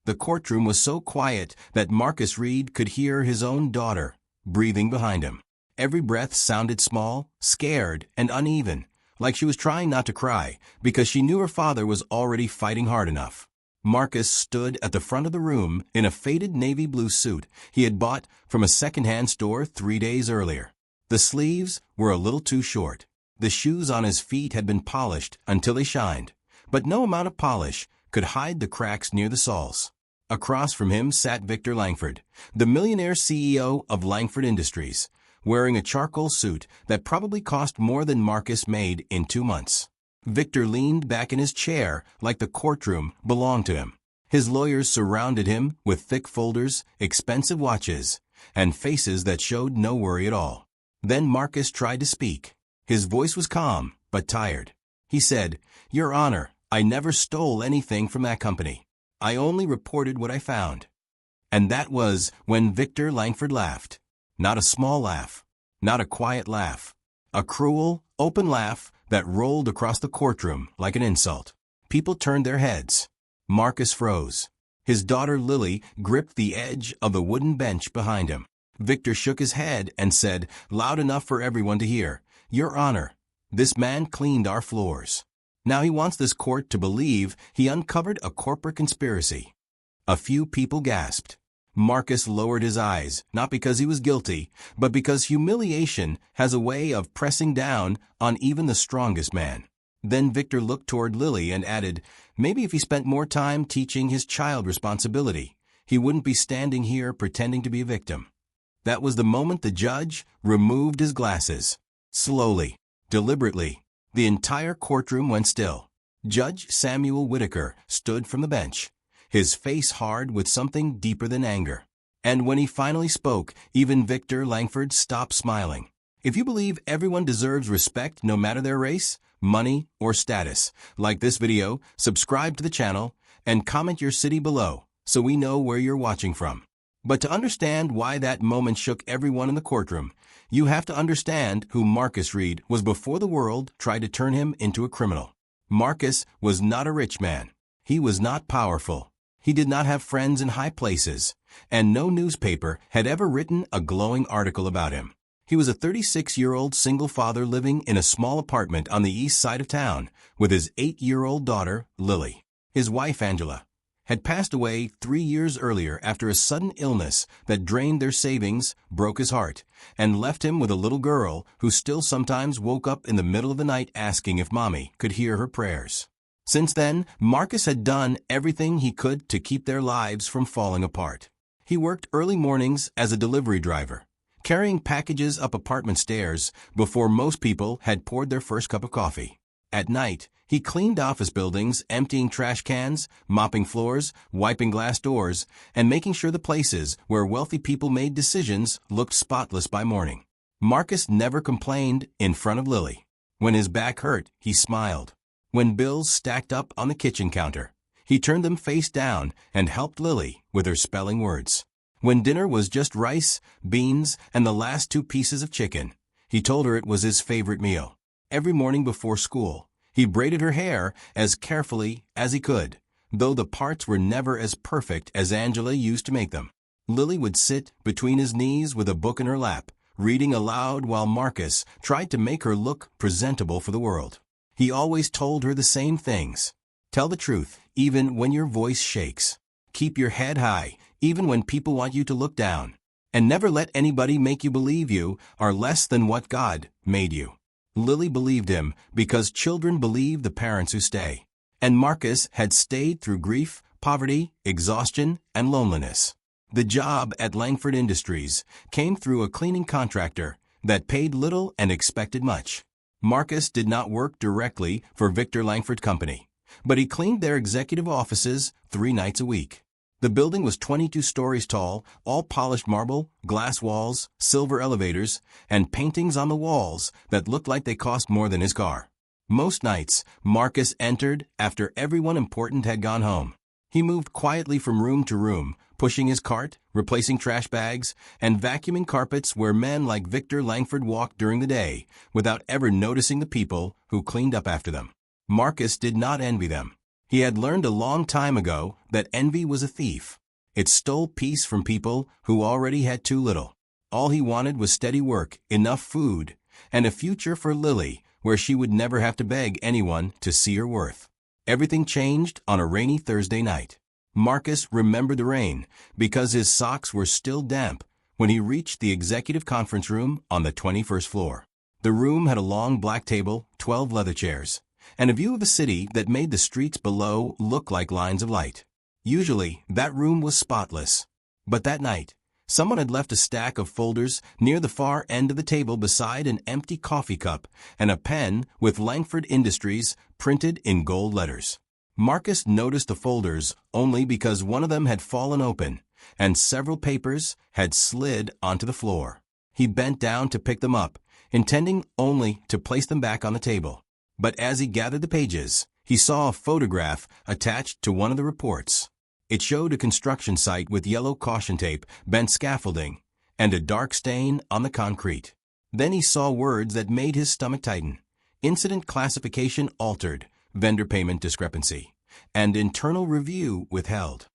The courtroom was so quiet that Marcus Reed could hear his own daughter breathing behind him. Every breath sounded small, scared, and uneven, like she was trying not to cry because she knew her father was already fighting hard enough. Marcus stood at the front of the room in a faded navy blue suit he had bought from a second-hand store 3 days earlier. The sleeves were a little too short. The shoes on his feet had been polished until they shined, but no amount of polish could hide the cracks near the soles. Across from him sat Victor Langford, the millionaire CEO of Langford Industries, wearing a charcoal suit that probably cost more than Marcus made in 2 months. Victor leaned back in his chair like the courtroom belonged to him. His lawyers surrounded him with thick folders, expensive watches, and faces that showed no worry at all. Then Marcus tried to speak. His voice was calm, but tired. He said, "Your Honor, I never stole anything from that company. I only reported what I found." And that was when Victor Langford laughed. Not a small laugh, not a quiet laugh. A cruel, open laugh that rolled across the courtroom like an insult. People turned their heads. Marcus froze. His daughter Lily gripped the edge of the wooden bench behind him. Victor shook his head and said, loud enough for everyone to hear, "Your Honor, this man cleaned our floors. Now he wants this court to believe he uncovered a corporate conspiracy." A few people gasped. Marcus lowered his eyes, not because he was guilty, but because humiliation has a way of pressing down on even the strongest man. Then Victor looked toward Lily and added, maybe if he spent more time teaching his child responsibility, he wouldn't be standing here pretending to be a victim. That was the moment the judge removed his glasses. Slowly, deliberately, the entire courtroom went still. Judge Samuel Whitaker stood from the bench, his face hard with something deeper than anger. And when he finally spoke, even Victor Langford stopped smiling. If you believe everyone deserves respect no matter their race, money, or status, like this video, subscribe to the channel, and comment your city below so we know where you're watching from. But to understand why that moment shook everyone in the courtroom, you have to understand who Marcus Reed was before the world tried to turn him into a criminal. Marcus was not a rich man. He was not powerful. He did not have friends in high places, and no newspaper had ever written a glowing article about him. He was a 36-year-old single father living in a small apartment on the east side of town with his 8-year-old daughter, Lily. His wife, Angela, had passed away 3 years earlier after a sudden illness that drained their savings, broke his heart, and left him with a little girl who still sometimes woke up in the middle of the night asking if Mommy could hear her prayers. Since then, Marcus had done everything he could to keep their lives from falling apart. He worked early mornings as a delivery driver, carrying packages up apartment stairs before most people had poured their first cup of coffee. At night, he cleaned office buildings, emptying trash cans, mopping floors, wiping glass doors, and making sure the places where wealthy people made decisions looked spotless by morning. Marcus never complained in front of Lily. When his back hurt, he smiled. When bills stacked up on the kitchen counter, he turned them face down and helped Lily with her spelling words. When dinner was just rice, beans, and the last 2 pieces of chicken, he told her it was his favorite meal. Every morning before school, he braided her hair as carefully as he could, though the parts were never as perfect as Angela used to make them. Lily would sit between his knees with a book in her lap, reading aloud while Marcus tried to make her look presentable for the world. He always told her the same things. Tell the truth, even when your voice shakes. Keep your head high, even when people want you to look down. And never let anybody make you believe you are less than what God made you. Lily believed him because children believe the parents who stay. And Marcus had stayed through grief, poverty, exhaustion, and loneliness. The job at Langford Industries came through a cleaning contractor that paid little and expected much. Marcus did not work directly for Victor Langford Company, but he cleaned their executive offices 3 nights a week. The building was 22 stories tall, all polished marble, glass walls, silver elevators, and paintings on the walls that looked like they cost more than his car. Most nights, Marcus entered after everyone important had gone home. He moved quietly from room to room, pushing his cart, replacing trash bags, and vacuuming carpets where men like Victor Langford walked during the day without ever noticing the people who cleaned up after them. Marcus did not envy them. He had learned a long time ago that envy was a thief. It stole peace from people who already had too little. All he wanted was steady work, enough food, and a future for Lily where she would never have to beg anyone to see her worth. Everything changed on a rainy Thursday night. Marcus remembered the rain because his socks were still damp when he reached the executive conference room on the 21st floor. The room had a long black table, 12 leather chairs, and a view of a city that made the streets below look like lines of light. Usually, that room was spotless. But that night, someone had left a stack of folders near the far end of the table beside an empty coffee cup and a pen with Langford Industries printed in gold letters. Marcus noticed the folders only because one of them had fallen open and several papers had slid onto the floor. He bent down to pick them up, intending only to place them back on the table. But as he gathered the pages, he saw a photograph attached to one of the reports. It showed a construction site with yellow caution tape, bent scaffolding, and a dark stain on the concrete. Then he saw words that made his stomach tighten. Incident classification altered, vendor payment discrepancy, and internal review withheld.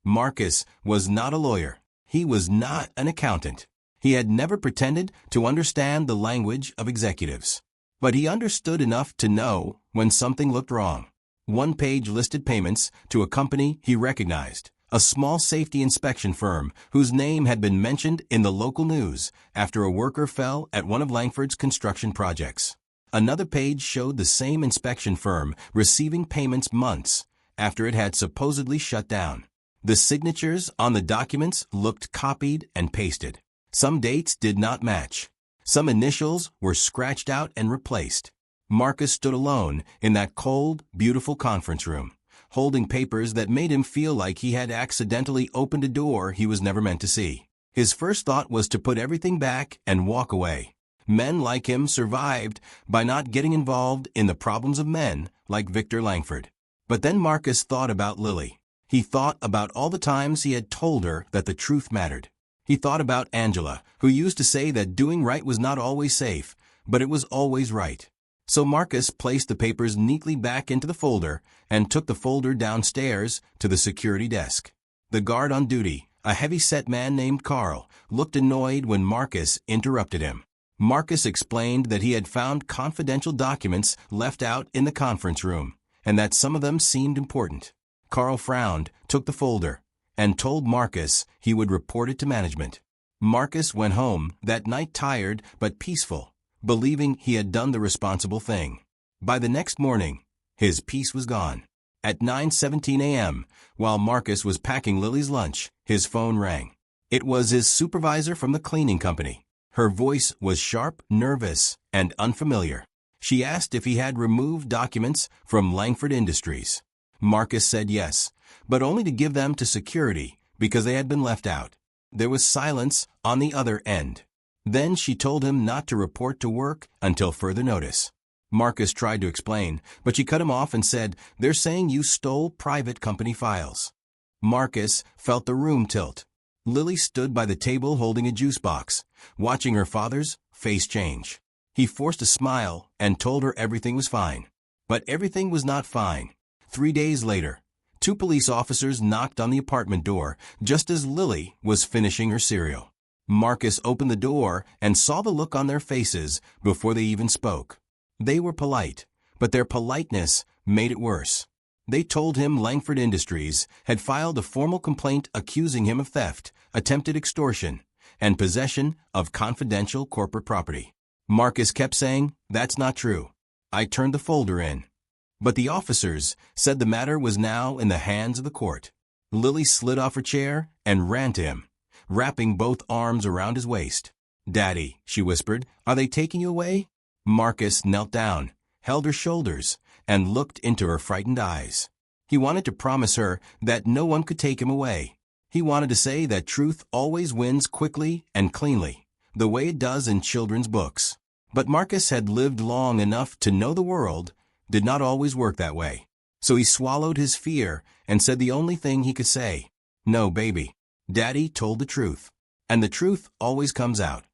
Marcus was not a lawyer. He was not an accountant. He had never pretended to understand the language of executives. But he understood enough to know when something looked wrong. One page listed payments to a company he recognized, a small safety inspection firm whose name had been mentioned in the local news after a worker fell at one of Langford's construction projects. Another page showed the same inspection firm receiving payments months after it had supposedly shut down. The signatures on the documents looked copied and pasted. Some dates did not match. Some initials were scratched out and replaced. Marcus stood alone in that cold, beautiful conference room, holding papers that made him feel like he had accidentally opened a door he was never meant to see. His first thought was to put everything back and walk away. Men like him survived by not getting involved in the problems of men like Victor Langford. But then Marcus thought about Lily. He thought about all the times he had told her that the truth mattered. He thought about Angela, who used to say that doing right was not always safe, but it was always right. So Marcus placed the papers neatly back into the folder and took the folder downstairs to the security desk. The guard on duty, a heavy-set man named Carl, looked annoyed when Marcus interrupted him. Marcus explained that he had found confidential documents left out in the conference room, and that some of them seemed important. Carl frowned, took the folder, and told Marcus he would report it to management. Marcus went home that night tired but peaceful, believing he had done the responsible thing. By the next morning, his peace was gone. At 9:17 a.m., while Marcus was packing Lily's lunch, his phone rang. It was his supervisor from the cleaning company. Her voice was sharp, nervous, and unfamiliar. She asked if he had removed documents from Langford Industries. Marcus said yes, but only to give them to security because they had been left out. There was silence on the other end. Then she told him not to report to work until further notice. Marcus tried to explain, but she cut him off and said, "They're saying you stole private company files." Marcus felt the room tilt. Lily stood by the table holding a juice box, watching her father's face change. He forced a smile and told her everything was fine. But everything was not fine. 3 days later, 2 police officers knocked on the apartment door just as Lily was finishing her cereal. Marcus opened the door and saw the look on their faces before they even spoke. They were polite, but their politeness made it worse. They told him Langford Industries had filed a formal complaint accusing him of theft, attempted extortion, and possession of confidential corporate property. Marcus kept saying, "That's not true. I turned the folder in." But the officers said the matter was now in the hands of the court. Lily slid off her chair and ran to him, wrapping both arms around his waist. "Daddy," she whispered, "are they taking you away?" Marcus knelt down, held her shoulders, and looked into her frightened eyes. He wanted to promise her that no one could take him away. He wanted to say that truth always wins quickly and cleanly, the way it does in children's books. But Marcus had lived long enough to know the world did not always work that way. So he swallowed his fear and said the only thing he could say, "No, baby. Daddy told the truth." And the truth always comes out.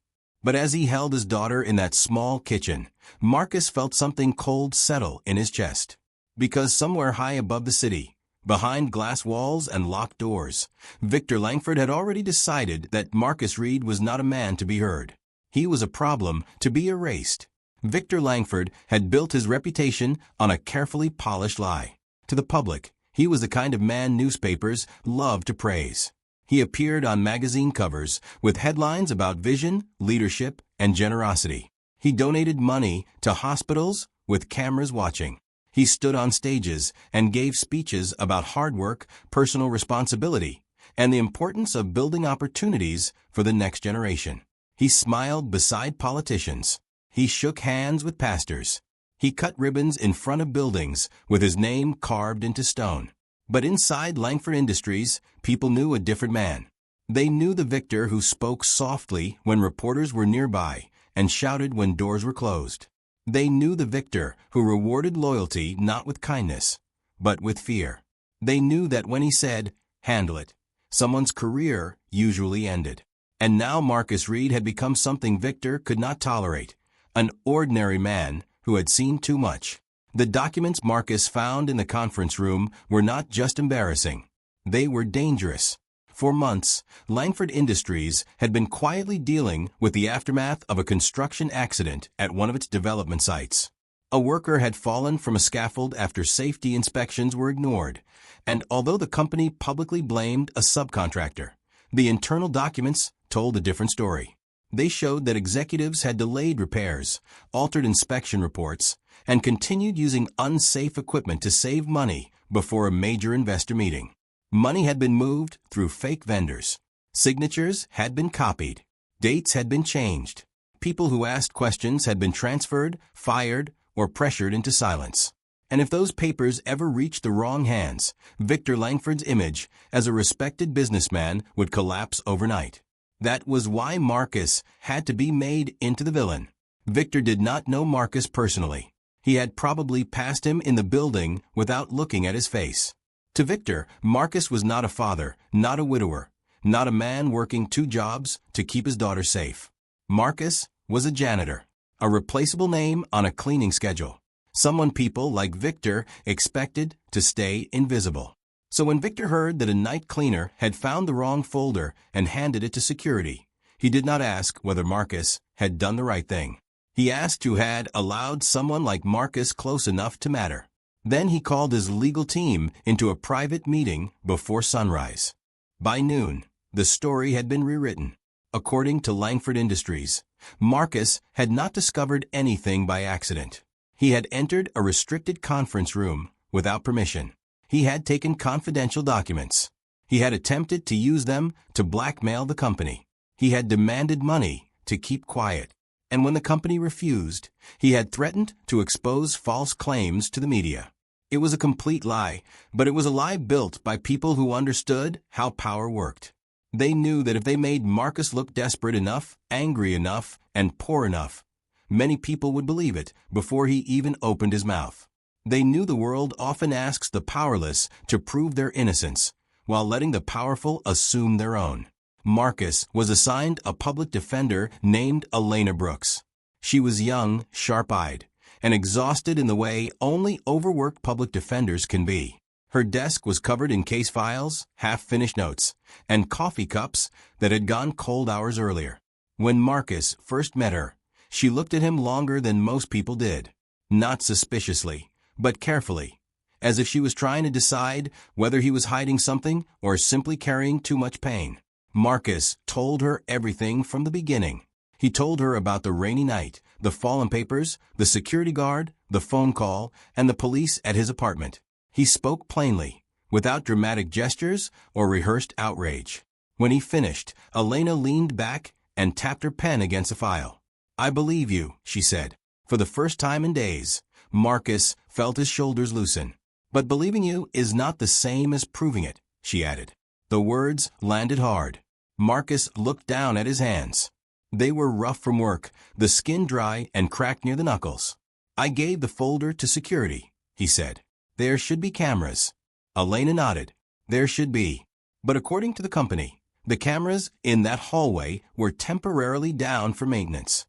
But as he held his daughter in that small kitchen, Marcus felt something cold settle in his chest. Because somewhere high above the city, behind glass walls and locked doors, Victor Langford had already decided that Marcus Reed was not a man to be heard. He was a problem to be erased. Victor Langford had built his reputation on a carefully polished lie. To the public, he was the kind of man newspapers loved to praise. He appeared on magazine covers with headlines about vision, leadership, and generosity. He donated money to hospitals with cameras watching. He stood on stages and gave speeches about hard work, personal responsibility, and the importance of building opportunities for the next generation. He smiled beside politicians. He shook hands with pastors. He cut ribbons in front of buildings with his name carved into stone. But inside Langford Industries, people knew a different man. They knew the Victor who spoke softly when reporters were nearby and shouted when doors were closed. They knew the Victor who rewarded loyalty not with kindness, but with fear. They knew that when he said, "Handle it," someone's career usually ended. And now Marcus Reed had become something Victor could not tolerate, an ordinary man who had seen too much. The documents Marcus found in the conference room were not just embarrassing. They were dangerous. For months, Langford Industries had been quietly dealing with the aftermath of a construction accident at one of its development sites. A worker had fallen from a scaffold after safety inspections were ignored, and although the company publicly blamed a subcontractor, the internal documents told a different story. They showed that executives had delayed repairs, altered inspection reports, and continued using unsafe equipment to save money before a major investor meeting. Money had been moved through fake vendors. Signatures had been copied. Dates had been changed. People who asked questions had been transferred, fired, or pressured into silence. And if those papers ever reached the wrong hands, Victor Langford's image as a respected businessman would collapse overnight. That was why Marcus had to be made into the villain. Victor did not know Marcus personally. He had probably passed him in the building without looking at his face. To Victor, Marcus was not a father, not a widower, not a man working 2 jobs to keep his daughter safe. Marcus was a janitor, a replaceable name on a cleaning schedule, someone people like Victor expected to stay invisible. So when Victor heard that a night cleaner had found the wrong folder and handed it to security, he did not ask whether Marcus had done the right thing. He asked who had allowed someone like Marcus close enough to matter. Then he called his legal team into a private meeting before sunrise. By noon, the story had been rewritten. According to Langford Industries, Marcus had not discovered anything by accident. He had entered a restricted conference room without permission. He had taken confidential documents. He had attempted to use them to blackmail the company. He had demanded money to keep quiet. And when the company refused, he had threatened to expose false claims to the media. It was a complete lie, but it was a lie built by people who understood how power worked. They knew that if they made Marcus look desperate enough, angry enough, and poor enough, many people would believe it before he even opened his mouth. They knew the world often asks the powerless to prove their innocence, while letting the powerful assume their own. Marcus was assigned a public defender named Elena Brooks. She was young, sharp-eyed, and exhausted in the way only overworked public defenders can be. Her desk was covered in case files, half-finished notes, and coffee cups that had gone cold hours earlier. When Marcus first met her, she looked at him longer than most people did, not suspiciously, but carefully, as if she was trying to decide whether he was hiding something or simply carrying too much pain. Marcus told her everything from the beginning. He told her about the rainy night, the fallen papers, the security guard, the phone call, and the police at his apartment. He spoke plainly, without dramatic gestures or rehearsed outrage. When he finished, Elena leaned back and tapped her pen against a file. "I believe you," she said. For the first time in days, Marcus felt his shoulders loosen. "But believing you is not the same as proving it," she added. The words landed hard. Marcus looked down at his hands. They were rough from work, the skin dry and cracked near the knuckles. "I gave the folder to security," he said. "There should be cameras." Elena nodded. "There should be. But according to the company, the cameras in that hallway were temporarily down for maintenance."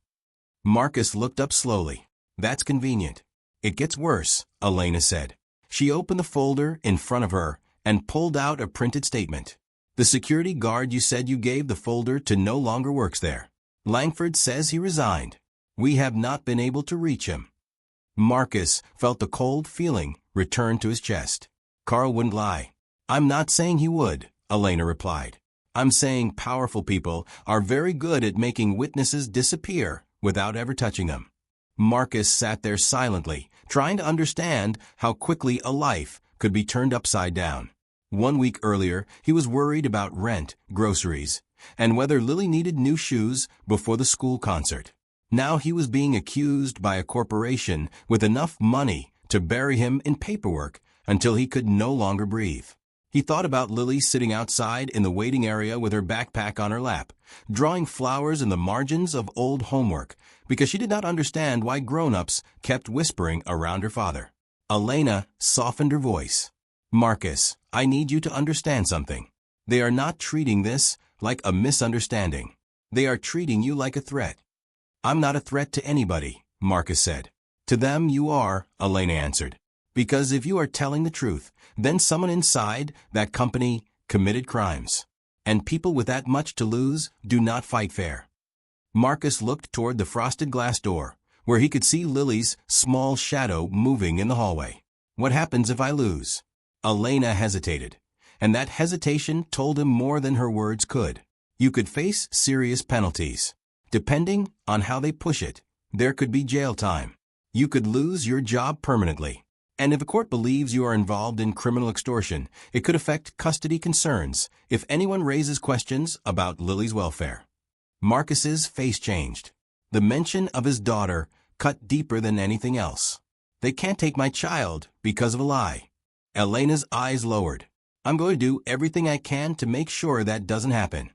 Marcus looked up slowly. "That's convenient." "It gets worse," Elena said. She opened the folder in front of her and pulled out a printed statement. The security guard you said you gave the folder to no longer works there. Langford says he resigned. We have not been able to reach him. Marcus felt the cold feeling return to his chest. Carl wouldn't lie. I'm not saying he would, Elena replied. I'm saying powerful people are very good at making witnesses disappear without ever touching them. Marcus sat there silently, trying to understand how quickly a life could be turned upside down. 1 week earlier, he was worried about rent, groceries, and whether Lily needed new shoes before the school concert. Now he was being accused by a corporation with enough money to bury him in paperwork until he could no longer breathe. He thought about Lily sitting outside in the waiting area with her backpack on her lap, drawing flowers in the margins of old homework, because she did not understand why grown-ups kept whispering around her father. Elena softened her voice. Marcus, I need you to understand something. They are not treating this like a misunderstanding. They are treating you like a threat. I'm not a threat to anybody, Marcus said. To them you are, Elena answered. Because if you are telling the truth, then someone inside that company committed crimes. And people with that much to lose do not fight fair. Marcus looked toward the frosted glass door, where he could see Lily's small shadow moving in the hallway. What happens if I lose? Elena hesitated, and that hesitation told him more than her words could. You could face serious penalties. Depending on how they push it, there could be jail time. You could lose your job permanently. And if a court believes you are involved in criminal extortion, it could affect custody concerns if anyone raises questions about Lily's welfare. Marcus's face changed. The mention of his daughter cut deeper than anything else. They can't take my child because of a lie. Elena's eyes lowered. I'm going to do everything I can to make sure that doesn't happen.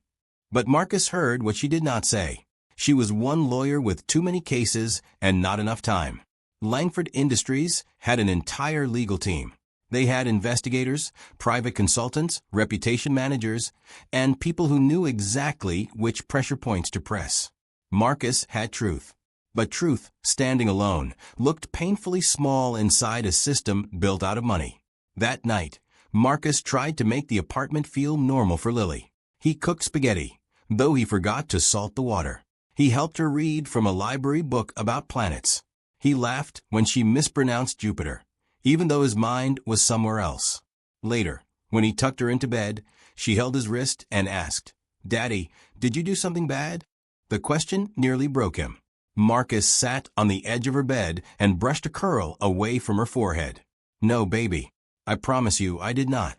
But Marcus heard what she did not say. She was one lawyer with too many cases and not enough time. Langford Industries had an entire legal team. They had investigators, private consultants, reputation managers, and people who knew exactly which pressure points to press. Marcus had truth. But truth, standing alone, looked painfully small inside a system built out of money. That night, Marcus tried to make the apartment feel normal for Lily. He cooked spaghetti, though he forgot to salt the water. He helped her read from a library book about planets. He laughed when she mispronounced Jupiter, even though his mind was somewhere else. Later, when he tucked her into bed, she held his wrist and asked, "Daddy, did you do something bad?" The question nearly broke him. Marcus sat on the edge of her bed and brushed a curl away from her forehead. "No, baby. I promise you I did not."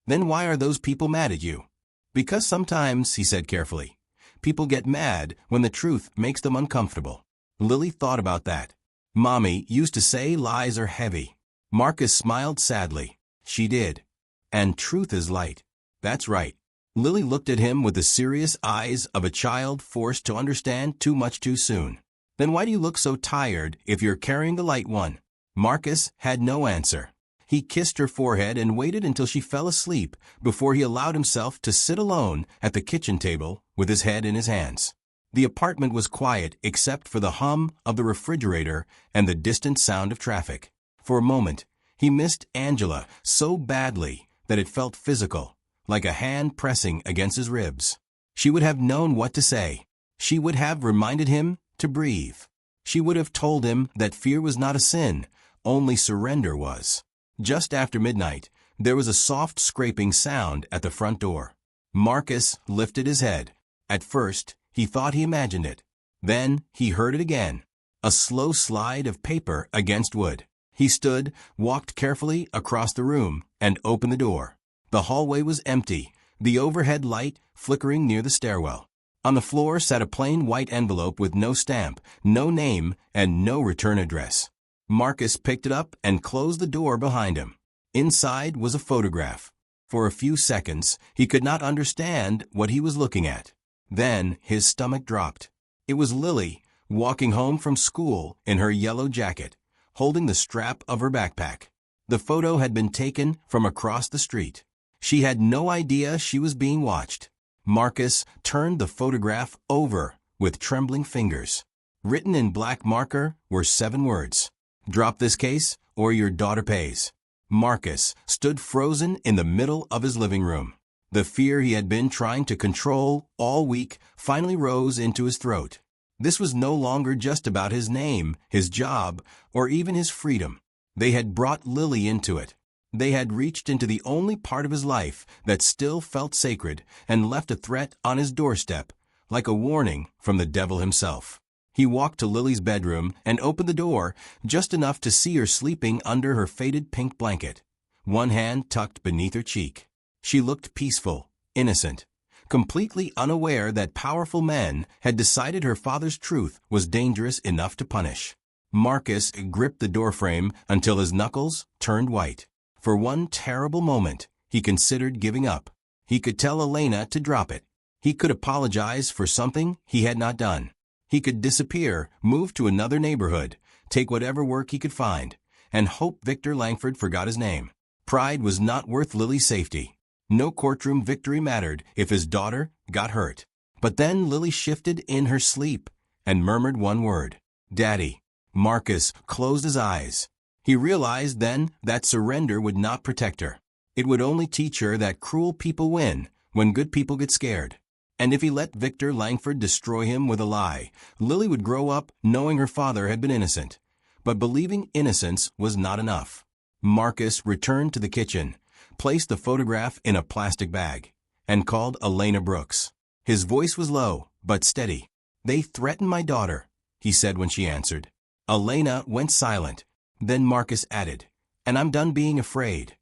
"Then why are those people mad at you?" "Because sometimes," he said carefully, "people get mad when the truth makes them uncomfortable." Lily thought about that. Mommy used to say lies are heavy. Marcus smiled sadly. She did. And truth is light. That's right. Lily looked at him with the serious eyes of a child forced to understand too much too soon. "Then why do you look so tired if you're carrying the light one?" Marcus had no answer. He kissed her forehead and waited until she fell asleep before he allowed himself to sit alone at the kitchen table with his head in his hands. The apartment was quiet except for the hum of the refrigerator and the distant sound of traffic. For a moment, he missed Angela so badly that it felt physical, like a hand pressing against his ribs. She would have known what to say. She would have reminded him to breathe. She would have told him that fear was not a sin, only surrender was. Just after midnight, there was a soft scraping sound at the front door. Marcus lifted his head. At first, he thought he imagined it. Then he heard it again, a slow slide of paper against wood. He stood, walked carefully across the room, and opened the door. The hallway was empty, the overhead light flickering near the stairwell. On the floor sat a plain white envelope with no stamp, no name, and no return address. Marcus picked it up and closed the door behind him. Inside was a photograph. For a few seconds, he could not understand what he was looking at. Then his stomach dropped. It was Lily, walking home from school in her yellow jacket, holding the strap of her backpack. The photo had been taken from across the street. She had no idea she was being watched. Marcus turned the photograph over with trembling fingers. Written in black marker were 7 words. "Drop this case or your daughter pays." Marcus stood frozen in the middle of his living room. The fear he had been trying to control all week finally rose into his throat. This was no longer just about his name, his job, or even his freedom. They had brought Lily into it. They had reached into the only part of his life that still felt sacred and left a threat on his doorstep, like a warning from the devil himself. He walked to Lily's bedroom and opened the door just enough to see her sleeping under her faded pink blanket, one hand tucked beneath her cheek. She looked peaceful, innocent, completely unaware that powerful men had decided her father's truth was dangerous enough to punish. Marcus gripped the doorframe until his knuckles turned white. For one terrible moment, he considered giving up. He could tell Elena to drop it. He could apologize for something he had not done. He could disappear, move to another neighborhood, take whatever work he could find, and hope Victor Langford forgot his name. Pride was not worth Lily's safety. No courtroom victory mattered if his daughter got hurt. But then Lily shifted in her sleep and murmured one word, "Daddy." Marcus closed his eyes. He realized then that surrender would not protect her. It would only teach her that cruel people win when good people get scared. And if he let Victor Langford destroy him with a lie, Lily would grow up knowing her father had been innocent. But believing innocence was not enough. Marcus returned to the kitchen, placed the photograph in a plastic bag, and called Elena Brooks. His voice was low, but steady. "They threatened my daughter," he said when she answered. Elena went silent. Then Marcus added, "And I'm done being afraid."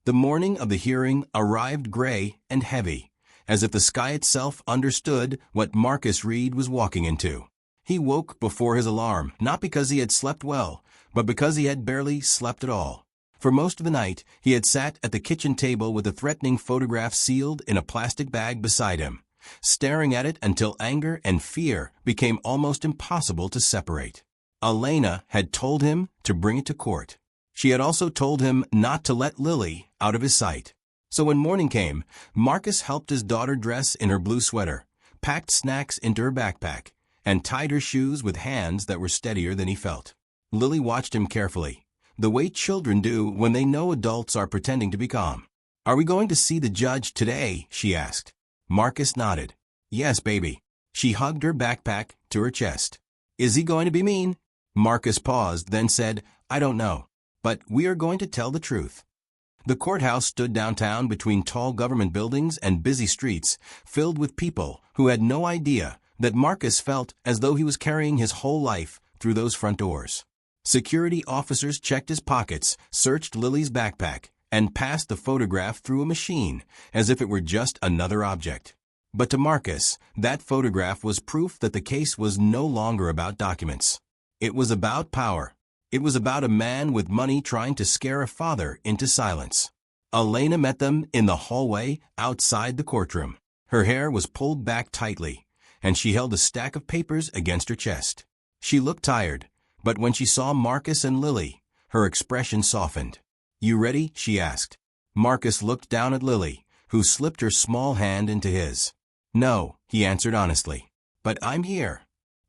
The morning of the hearing arrived gray and heavy, as if the sky itself understood what Marcus Reed was walking into. He woke before his alarm, not because he had slept well, but because he had barely slept at all. For most of the night, he had sat at the kitchen table with the threatening photograph sealed in a plastic bag beside him, staring at it until anger and fear became almost impossible to separate. Elena had told him to bring it to court. She had also told him not to let Lily out of his sight. So when morning came, Marcus helped his daughter dress in her blue sweater, packed snacks into her backpack, and tied her shoes with hands that were steadier than he felt. Lily watched him carefully, the way children do when they know adults are pretending to be calm. "Are we going to see the judge today?" she asked. Marcus nodded. "Yes, baby." She hugged her backpack to her chest. "Is he going to be mean?" Marcus paused, then said, "I don't know. But we are going to tell the truth." The courthouse stood downtown between tall government buildings and busy streets filled with people who had no idea that Marcus felt as though he was carrying his whole life through those front doors. Security officers checked his pockets, searched Lily's backpack, and passed the photograph through a machine as if it were just another object. But to Marcus, that photograph was proof that the case was no longer about documents. It was about power. It was about a man with money trying to scare a father into silence. Elena met them in the hallway outside the courtroom. Her hair was pulled back tightly, and she held a stack of papers against her chest. She looked tired, but when she saw Marcus and Lily, her expression softened. "You ready?" she asked. Marcus looked down at Lily, who slipped her small hand into his. "No," he answered honestly, "but I'm here."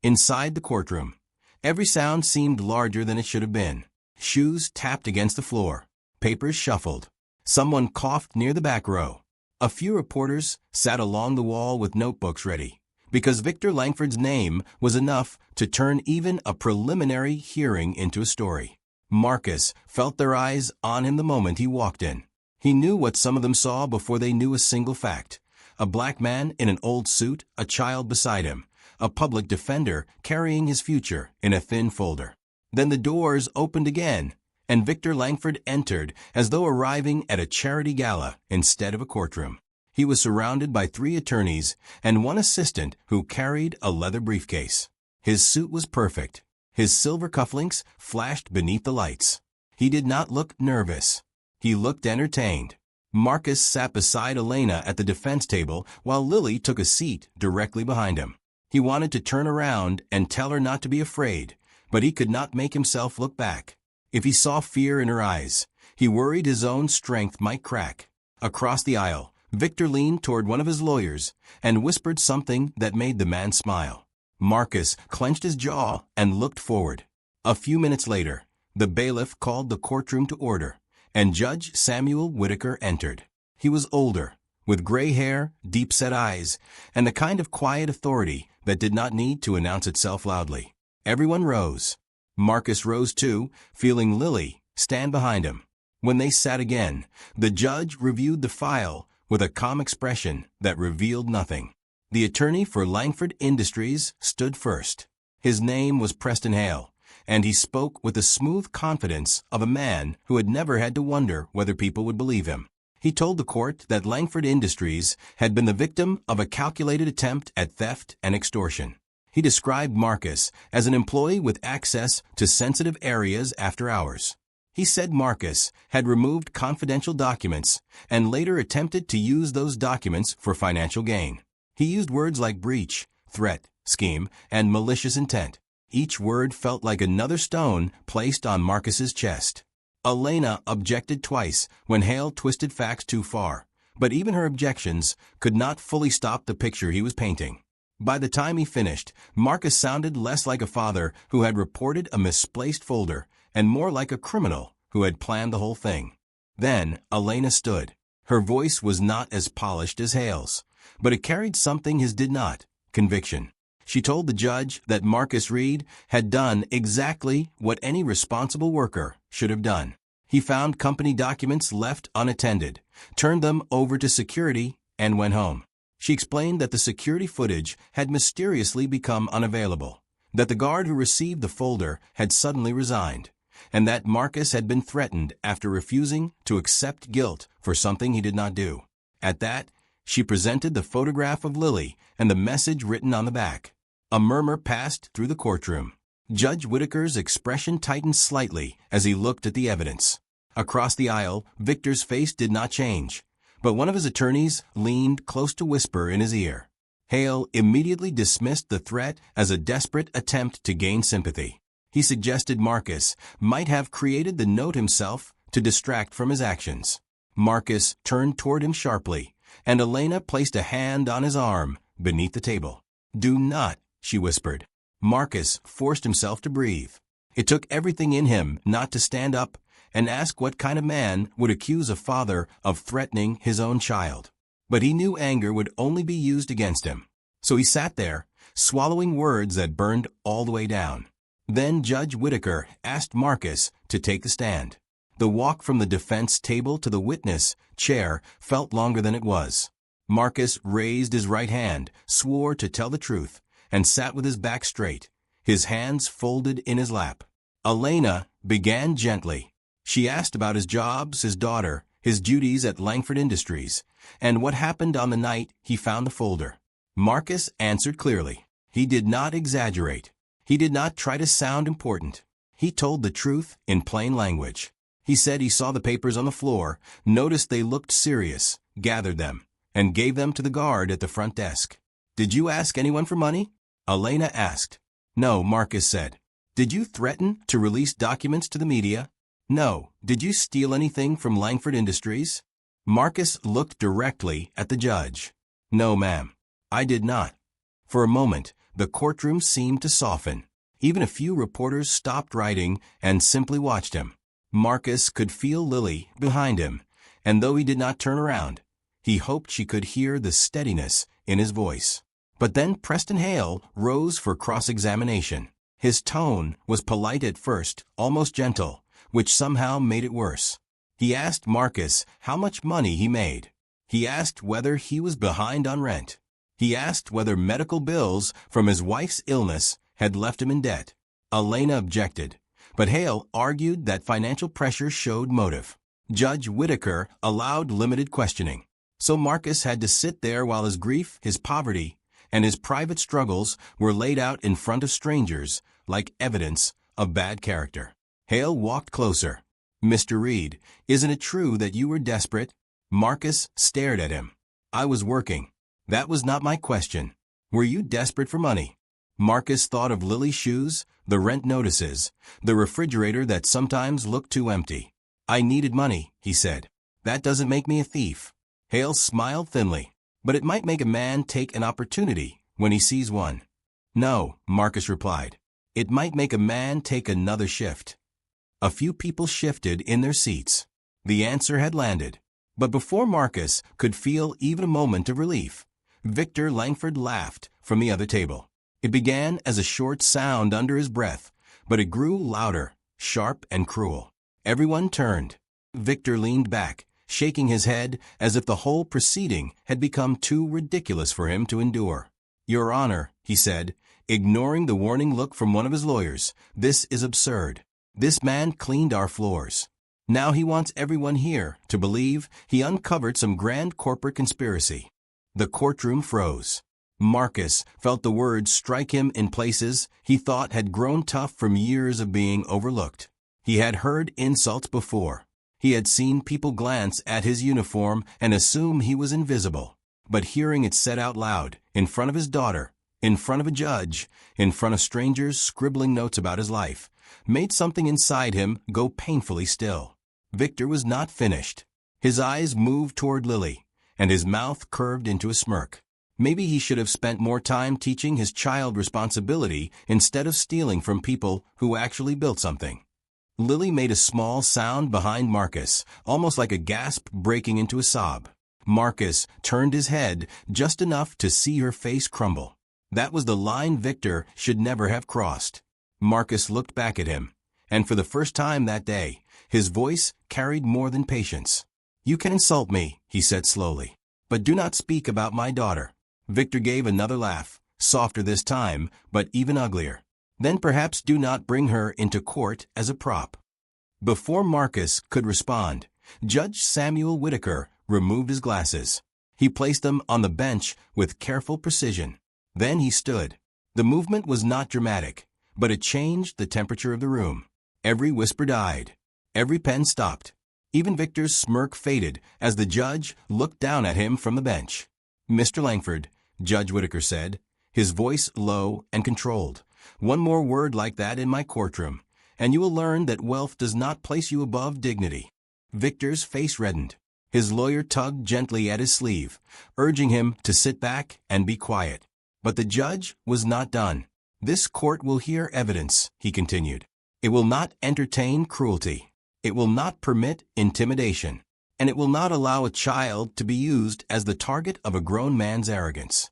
Inside the courtroom, every sound seemed larger than it should have been. Shoes tapped against the floor. Papers shuffled. Someone coughed near the back row. A few reporters sat along the wall with notebooks ready, because Victor Langford's name was enough to turn even a preliminary hearing into a story. Marcus felt their eyes on him the moment he walked in. He knew what some of them saw before they knew a single fact. A black man in an old suit, a child beside him, a public defender carrying his future in a thin folder. Then the doors opened again, and Victor Langford entered as though arriving at a charity gala instead of a courtroom. He was surrounded by 3 attorneys and 1 assistant who carried a leather briefcase. His suit was perfect. His silver cufflinks flashed beneath the lights. He did not look nervous. He looked entertained. Marcus sat beside Elena at the defense table while Lily took a seat directly behind him. He wanted to turn around and tell her not to be afraid, but he could not make himself look back. If he saw fear in her eyes, he worried his own strength might crack. Across the aisle, Victor leaned toward one of his lawyers and whispered something that made the man smile. Marcus clenched his jaw and looked forward. A few minutes later, the bailiff called the courtroom to order, and Judge Samuel Whitaker entered. He was older, with gray hair, deep-set eyes, and the kind of quiet authority that did not need to announce itself loudly. Everyone rose. Marcus rose too, feeling Lily stand behind him. When they sat again, the judge reviewed the file with a calm expression that revealed nothing. The attorney for Langford Industries stood first. His name was Preston Hale, and he spoke with the smooth confidence of a man who had never had to wonder whether people would believe him. He told the court that Langford Industries had been the victim of a calculated attempt at theft and extortion. He described Marcus as an employee with access to sensitive areas after hours. He said Marcus had removed confidential documents and later attempted to use those documents for financial gain. He used words like breach, threat, scheme, and malicious intent. Each word felt like another stone placed on Marcus's chest. Elena objected twice when Hale twisted facts too far, but even her objections could not fully stop the picture he was painting. By the time he finished, Marcus sounded less like a father who had reported a misplaced folder and more like a criminal who had planned the whole thing. Then Elena stood. Her voice was not as polished as Hale's, but it carried something his did not: conviction. She told the judge that Marcus Reed had done exactly what any responsible worker should have done. He found company documents left unattended, turned them over to security, and went home. She explained that the security footage had mysteriously become unavailable, that the guard who received the folder had suddenly resigned, and that Marcus had been threatened after refusing to accept guilt for something he did not do. At that, she presented the photograph of Lily and the message written on the back. A murmur passed through the courtroom. Judge Whitaker's expression tightened slightly as he looked at the evidence. Across the aisle, Victor's face did not change, but one of his attorneys leaned close to whisper in his ear. Hale immediately dismissed the threat as a desperate attempt to gain sympathy. He suggested Marcus might have created the note himself to distract from his actions. Marcus turned toward him sharply, and Elena placed a hand on his arm beneath the table. "Do not," she whispered. Marcus forced himself to breathe. It took everything in him not to stand up and ask what kind of man would accuse a father of threatening his own child. But he knew anger would only be used against him. So he sat there, swallowing words that burned all the way down. Then Judge Whitaker asked Marcus to take the stand. The walk from the defense table to the witness chair felt longer than it was. Marcus raised his right hand, swore to tell the truth, and sat with his back straight, his hands folded in his lap. Elena began gently. She asked about his jobs, his daughter, his duties at Langford Industries, and what happened on the night he found the folder. Marcus answered clearly. He did not exaggerate. He did not try to sound important. He told the truth in plain language. He said he saw the papers on the floor, noticed they looked serious, gathered them, and gave them to the guard at the front desk. "Did you ask anyone for money?" Elena asked. "No," Marcus said. "Did you threaten to release documents to the media?" "No." "Did you steal anything from Langford Industries?" Marcus looked directly at the judge. "No, ma'am. I did not." For a moment, the courtroom seemed to soften. Even a few reporters stopped writing and simply watched him. Marcus could feel Lily behind him, and though he did not turn around, he hoped she could hear the steadiness in his voice. But then Preston Hale rose for cross-examination. His tone was polite at first, almost gentle, which somehow made it worse. He asked Marcus how much money he made. He asked whether he was behind on rent. He asked whether medical bills from his wife's illness had left him in debt. Elena objected, but Hale argued that financial pressure showed motive. Judge Whitaker allowed limited questioning, so Marcus had to sit there while his grief, his poverty, and his private struggles were laid out in front of strangers like evidence of bad character. Hale walked closer. "Mr. Reed, isn't it true that you were desperate?" Marcus stared at him. "I was working. That was not my question. Were you desperate for money?" Marcus thought of Lily's shoes, the rent notices, the refrigerator that sometimes looked too empty. "I needed money," he said. "That doesn't make me a thief." Hale smiled thinly. "But it might make a man take an opportunity when he sees one." "No," Marcus replied. "It might make a man take another shift." A few people shifted in their seats. The answer had landed. But before Marcus could feel even a moment of relief, Victor Langford laughed from the other table. It began as a short sound under his breath, but it grew louder, sharp and cruel. Everyone turned. Victor leaned back, shaking his head as if the whole proceeding had become too ridiculous for him to endure. "Your Honor," he said, ignoring the warning look from one of his lawyers, "this is absurd. This man cleaned our floors. Now he wants everyone here to believe he uncovered some grand corporate conspiracy." The courtroom froze. Marcus felt the words strike him in places he thought had grown tough from years of being overlooked. He had heard insults before. He had seen people glance at his uniform and assume he was invisible. But hearing it said out loud, in front of his daughter, in front of a judge, in front of strangers scribbling notes about his life, made something inside him go painfully still. Victor was not finished. His eyes moved toward Lily, and his mouth curved into a smirk. Maybe he should have spent more time teaching his child responsibility instead of stealing from people who actually built something. Lily made a small sound behind Marcus, almost like a gasp breaking into a sob. Marcus turned his head just enough to see her face crumble. That was the line Victor should never have crossed. Marcus looked back at him, and for the first time that day, his voice carried more than patience. "You can insult me," he said slowly, "but do not speak about my daughter." Victor gave another laugh, softer this time, but even uglier. "Then perhaps do not bring her into court as a prop." Before Marcus could respond, Judge Samuel Whitaker removed his glasses. He placed them on the bench with careful precision. Then he stood. The movement was not dramatic, but it changed the temperature of the room. Every whisper died. Every pen stopped. Even Victor's smirk faded as the judge looked down at him from the bench. "Mr. Langford," Judge Whitaker said, his voice low and controlled, "one more word like that in my courtroom, and you will learn that wealth does not place you above dignity." Victor's face reddened. His lawyer tugged gently at his sleeve, urging him to sit back and be quiet. But the judge was not done. "This court will hear evidence," he continued. "It will not entertain cruelty. It will not permit intimidation. And it will not allow a child to be used as the target of a grown man's arrogance."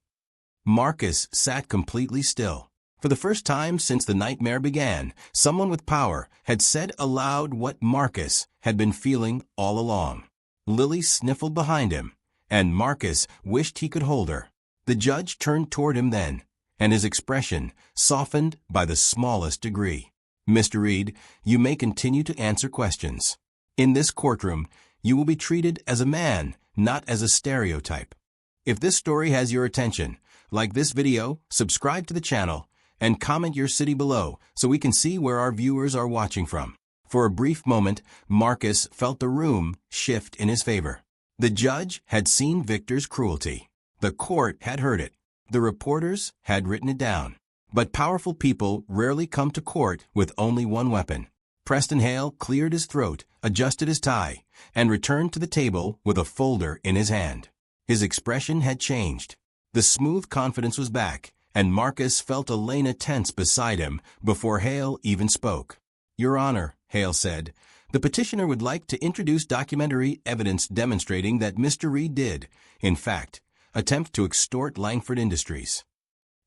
Marcus sat completely still. For the first time since the nightmare began, someone with power had said aloud what Marcus had been feeling all along. Lily sniffled behind him, and Marcus wished he could hold her. The judge turned toward him then, and his expression softened by the smallest degree. "Mr. Reed, you may continue to answer questions. In this courtroom, you will be treated as a man, not as a stereotype." If this story has your attention, like this video, subscribe to the channel, and comment your city below so we can see where our viewers are watching from. For a brief moment, Marcus felt the room shift in his favor. The judge had seen Victor's cruelty. The court had heard it. The reporters had written it down. But powerful people rarely come to court with only one weapon. Preston Hale cleared his throat, adjusted his tie, and returned to the table with a folder in his hand. His expression had changed. The smooth confidence was back, and Marcus felt Elena tense beside him before Hale even spoke. "Your Honor," Hale said, "the petitioner would like to introduce documentary evidence demonstrating that Mr. Reed did, in fact, attempt to extort Langford Industries."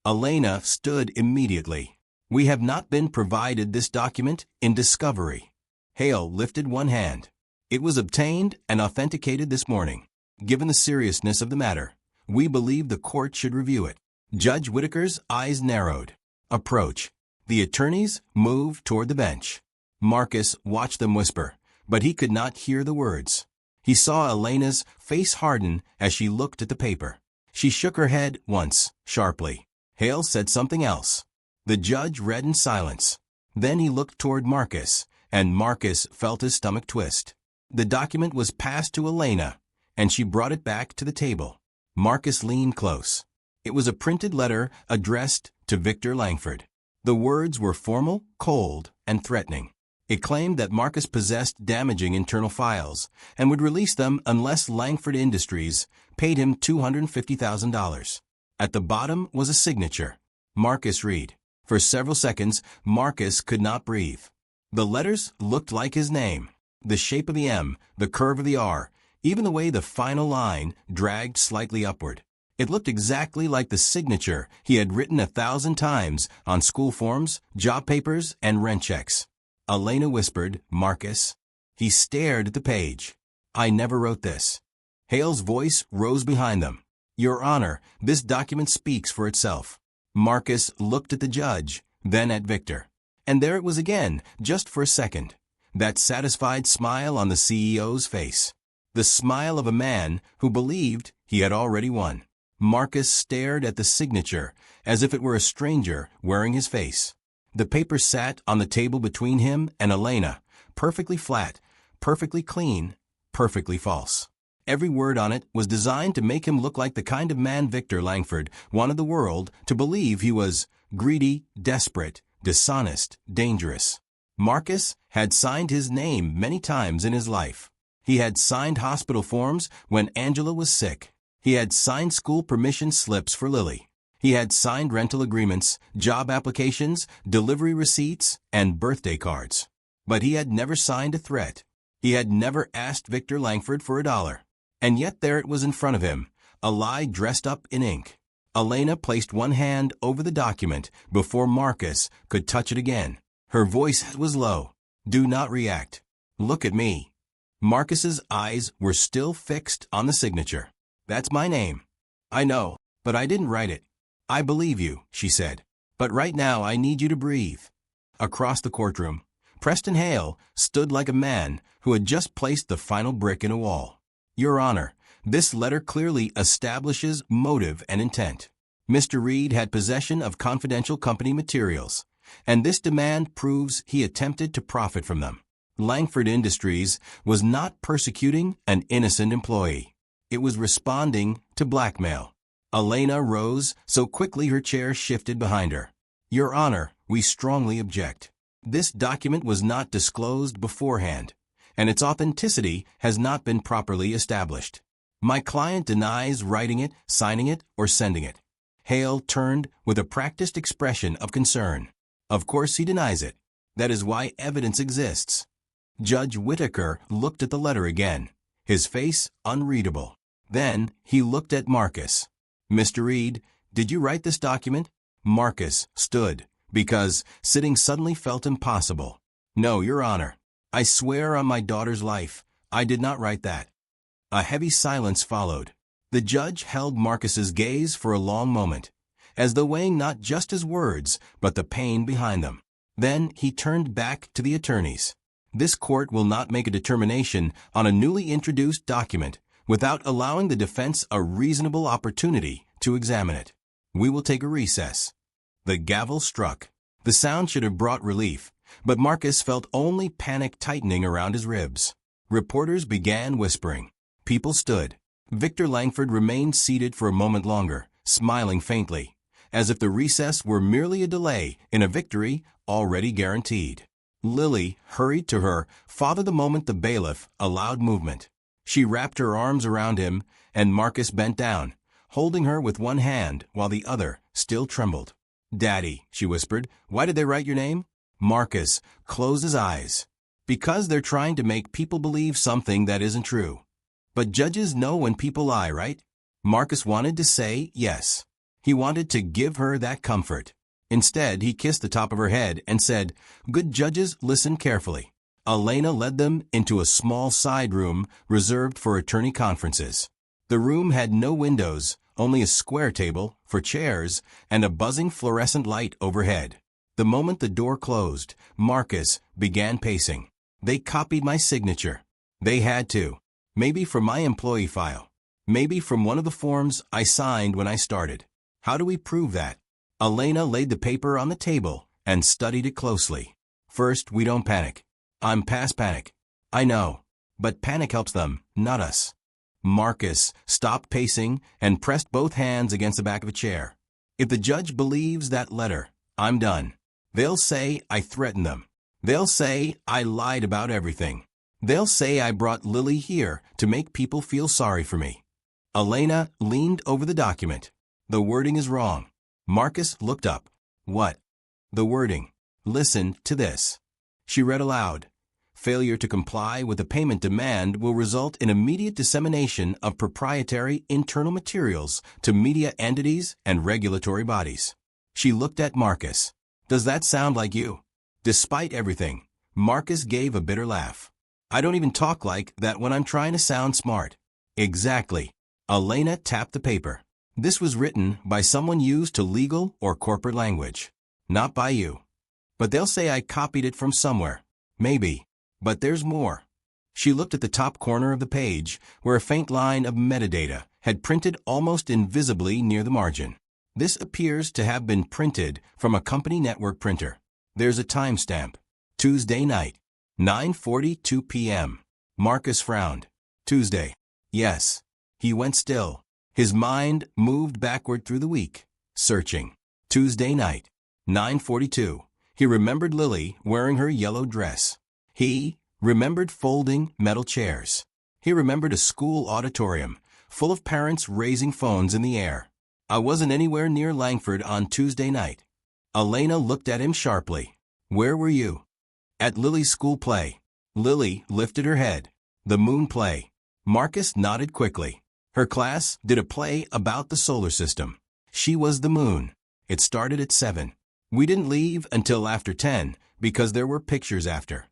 Elena stood immediately. "We have not been provided this document in discovery." Hale lifted one hand. "It was obtained and authenticated this morning. Given the seriousness of the matter, we believe the court should review it." Judge Whitaker's eyes narrowed. "Approach." The attorneys moved toward the bench. Marcus watched them whisper, but he could not hear the words. He saw Elena's face harden as she looked at the paper. She shook her head once, sharply. Hale said something else. The judge read in silence. Then he looked toward Marcus, and Marcus felt his stomach twist. The document was passed to Elena, and she brought it back to the table. Marcus leaned close. It was a printed letter addressed to Victor Langford. The words were formal, cold, and threatening. It claimed that Marcus possessed damaging internal files and would release them unless Langford Industries paid him $250,000. At the bottom was a signature, Marcus Reed. For several seconds, Marcus could not breathe. The letters looked like his name. The shape of the M, the curve of the R, even the way the final line dragged slightly upward. It looked exactly like the signature he had written 1,000 times on school forms, job papers, and rent checks. Elena whispered, "Marcus." He stared at the page. "I never wrote this." Hale's voice rose behind them. "Your Honor, this document speaks for itself." Marcus looked at the judge, then at Victor. And there it was again, just for a second. That satisfied smile on the CEO's face. The smile of a man who believed he had already won. Marcus stared at the signature as if it were a stranger wearing his face. The paper sat on the table between him and Elena, perfectly flat, perfectly clean, perfectly false. Every word on it was designed to make him look like the kind of man Victor Langford wanted the world to believe he was: greedy, desperate, dishonest, dangerous. Marcus had signed his name many times in his life. He had signed hospital forms when Angela was sick. He had signed school permission slips for Lily. He had signed rental agreements, job applications, delivery receipts, and birthday cards. But he had never signed a threat. He had never asked Victor Langford for $1. And yet there it was in front of him, a lie dressed up in ink. Elena placed one hand over the document before Marcus could touch it again. Her voice was low. "Do not react. Look at me." Marcus's eyes were still fixed on the signature. "That's my name." "I know, but I didn't write it." "I believe you," she said. "But right now I need you to breathe." Across the courtroom, Preston Hale stood like a man who had just placed the final brick in a wall. "Your Honor, this letter clearly establishes motive and intent. Mr. Reed had possession of confidential company materials, and this demand proves he attempted to profit from them. Langford Industries was not persecuting an innocent employee. It was responding to blackmail." Elena rose so quickly her chair shifted behind her. "Your Honor, we strongly object. This document was not disclosed beforehand, and its authenticity has not been properly established. My client denies writing it, signing it, or sending it." Hale turned with a practiced expression of concern. "Of course he denies it. That is why evidence exists." Judge Whitaker looked at the letter again, his face unreadable. Then he looked at Marcus. "Mr. Reed, did you write this document?" Marcus stood, because sitting suddenly felt impossible. "No, Your Honor. I swear on my daughter's life, I did not write that." A heavy silence followed. The judge held Marcus's gaze for a long moment, as though weighing not just his words, but the pain behind them. Then he turned back to the attorneys. "This court will not make a determination on a newly introduced document without allowing the defense a reasonable opportunity to examine it. We will take a recess." The gavel struck. The sound should have brought relief, but Marcus felt only panic tightening around his ribs. Reporters began whispering. People stood. Victor Langford remained seated for a moment longer, smiling faintly, as if the recess were merely a delay in a victory already guaranteed. Lily hurried to her father the moment the bailiff allowed movement. She wrapped her arms around him, and Marcus bent down, holding her with one hand while the other still trembled. "Daddy," she whispered, "why did they write your name?" Marcus closed his eyes. "Because they're trying to make people believe something that isn't true." "But judges know when people lie, right?" Marcus wanted to say yes. He wanted to give her that comfort. Instead, he kissed the top of her head and said, "Good judges, listen carefully." Elena led them into a small side room reserved for attorney conferences. The room had no windows, only a square table for chairs and a buzzing fluorescent light overhead. The moment the door closed, Marcus began pacing. "They copied my signature. They had to. Maybe from my employee file. Maybe from one of the forms I signed when I started. How do we prove that?" Elena laid the paper on the table and studied it closely. "First, we don't panic. I'm past panic. I know. But panic helps them, not us." Marcus stopped pacing and pressed both hands against the back of a chair. "If the judge believes that letter, I'm done. They'll say I threatened them. They'll say I lied about everything. They'll say I brought Lily here to make people feel sorry for me." Elena leaned over the document. "The wording is wrong." Marcus looked up. "What?" "The wording. Listen to this." She read aloud. Failure to comply with a payment demand will result in immediate dissemination of proprietary internal materials to media entities and regulatory bodies. She looked at Marcus. Does that sound like you? Despite everything, Marcus gave a bitter laugh. I don't even talk like that when I'm trying to sound smart. Exactly. Elena tapped the paper. This was written by someone used to legal or corporate language. Not by you. But they'll say I copied it from somewhere. Maybe. But there's more. She looked at the top corner of the page, where a faint line of metadata had printed almost invisibly near the margin. This appears to have been printed from a company network printer. There's a timestamp. Tuesday night. 9:42 p.m. Marcus frowned. Tuesday. Yes. He went still. His mind moved backward through the week, searching. Tuesday night. 9:42. He remembered Lily wearing her yellow dress. He remembered folding metal chairs. He remembered a school auditorium full of parents raising phones in the air. I wasn't anywhere near Langford on Tuesday night. Elena looked at him sharply. Where were you? At Lily's school play. Lily lifted her head. The moon play. Marcus nodded quickly. Her class did a play about the solar system. She was the moon. It started at 7. We didn't leave until after 10 because there were pictures after.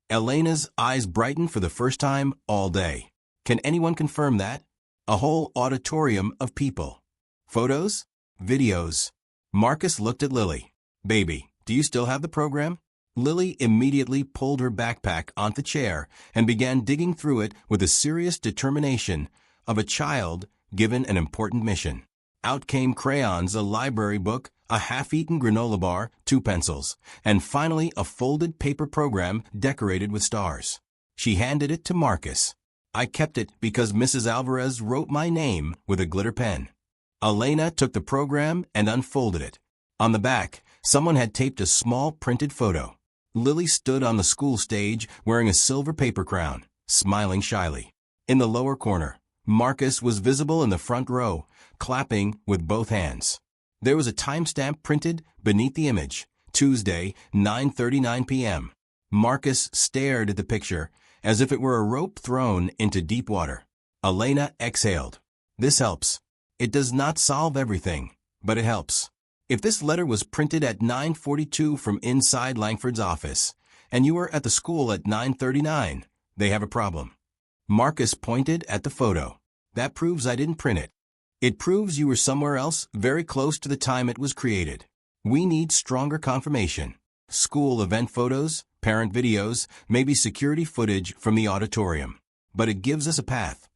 Elena's eyes brightened for the first time all day. Can anyone confirm that? A whole auditorium of people. Photos? Videos? Marcus looked at Lily. Baby, do you still have the program? Lily immediately pulled her backpack onto the chair and began digging through it with the serious determination of a child given an important mission. Out came crayons, a library book, a half-eaten granola bar, 2 pencils, and finally a folded paper program decorated with stars. She handed it to Marcus. I kept it because Mrs. Alvarez wrote my name with a glitter pen. Elena took the program and unfolded it. On the back, someone had taped a small printed photo. Lily stood on the school stage wearing a silver paper crown, smiling shyly. In the lower corner, Marcus was visible in the front row, clapping with both hands. There was a timestamp printed beneath the image, Tuesday, 9:39 p.m. Marcus stared at the picture as if it were a rope thrown into deep water. Elena exhaled. This helps. It does not solve everything, but it helps. If this letter was printed at 9:42 from inside Langford's office, and you were at the school at 9:39, they have a problem. Marcus pointed at the photo. That proves I didn't print it. It proves you were somewhere else very close to the time it was created. We need stronger confirmation. School event photos, parent videos, maybe security footage from the auditorium. But it gives us a path.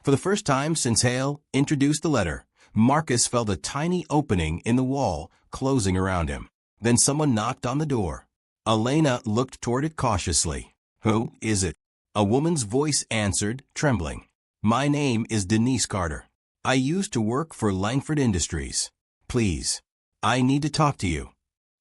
For the first time since Hale introduced the letter, Marcus felt a tiny opening in the wall closing around him. Then someone knocked on the door. Elena looked toward it cautiously. Who is it? A woman's voice answered, trembling. My name is Denise Carter. I used to work for Langford Industries. Please. I need to talk to you.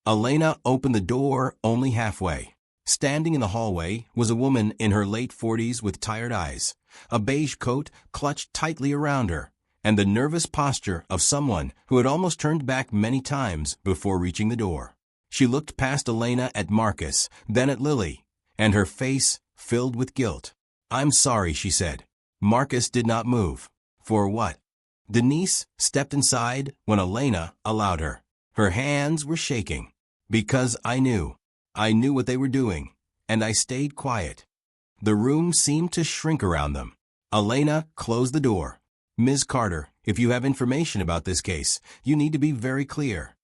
Elena opened the door only halfway. Standing in the hallway was a woman in her late 40s with tired eyes, a beige coat clutched tightly around her, and the nervous posture of someone who had almost turned back many times before reaching the door. She looked past Elena at Marcus, then at Lily, and her face filled with guilt. I'm sorry, she said. Marcus did not move. For what? Denise stepped inside when Elena allowed her. Her hands were shaking. Because I knew. I knew what they were doing, and I stayed quiet. The room seemed to shrink around them. Elena closed the door. Ms. Carter, if you have information about this case, you need to be very clear.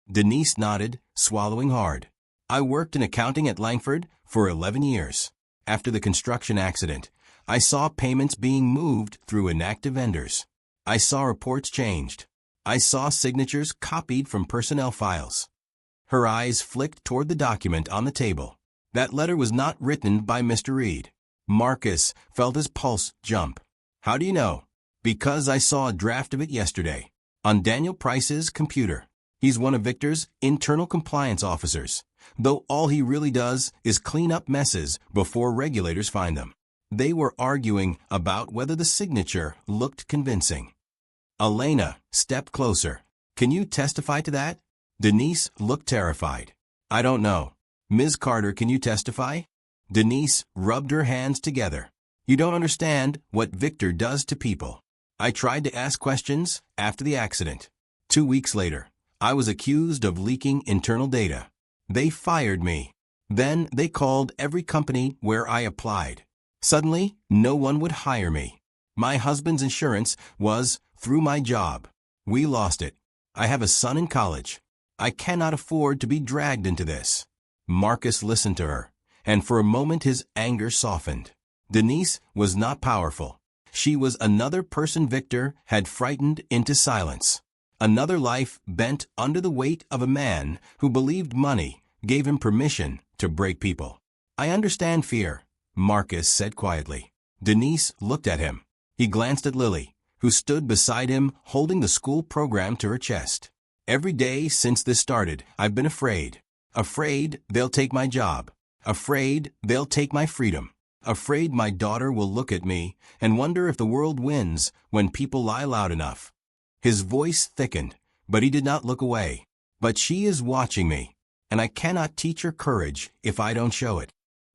Denise nodded, swallowing hard. I worked in accounting at Langford for 11 years. After the construction accident, I saw payments being moved through inactive vendors. I saw reports changed. I saw signatures copied from personnel files. Her eyes flicked toward the document on the table. That letter was not written by Mr. Reed. Marcus felt his pulse jump. How do you know? Because I saw a draft of it yesterday. On Daniel Price's computer. He's one of Victor's internal compliance officers, though all he really does is clean up messes before regulators find them. They were arguing about whether the signature looked convincing. Elena stepped closer. Can you testify to that? Denise looked terrified. I don't know. Ms. Carter, can you testify? Denise rubbed her hands together. You don't understand what Victor does to people. I tried to ask questions after the accident. 2 weeks later, I was accused of leaking internal data. They fired me. Then they called every company where I applied. Suddenly, no one would hire me. My husband's insurance was through my job. We lost it. I have a son in college. I cannot afford to be dragged into this. Marcus listened to her, and for a moment his anger softened. Denise was not powerful. She was another person Victor had frightened into silence. Another life bent under the weight of a man who believed money gave him permission to break people. I understand fear, Marcus said quietly. Denise looked at him. He glanced at Lily, who stood beside him holding the school program to her chest. Every day since this started, I've been afraid. Afraid they'll take my job. Afraid they'll take my freedom. Afraid my daughter will look at me and wonder if the world wins when people lie loud enough. His voice thickened, but he did not look away. But she is watching me, and I cannot teach her courage if I don't show it.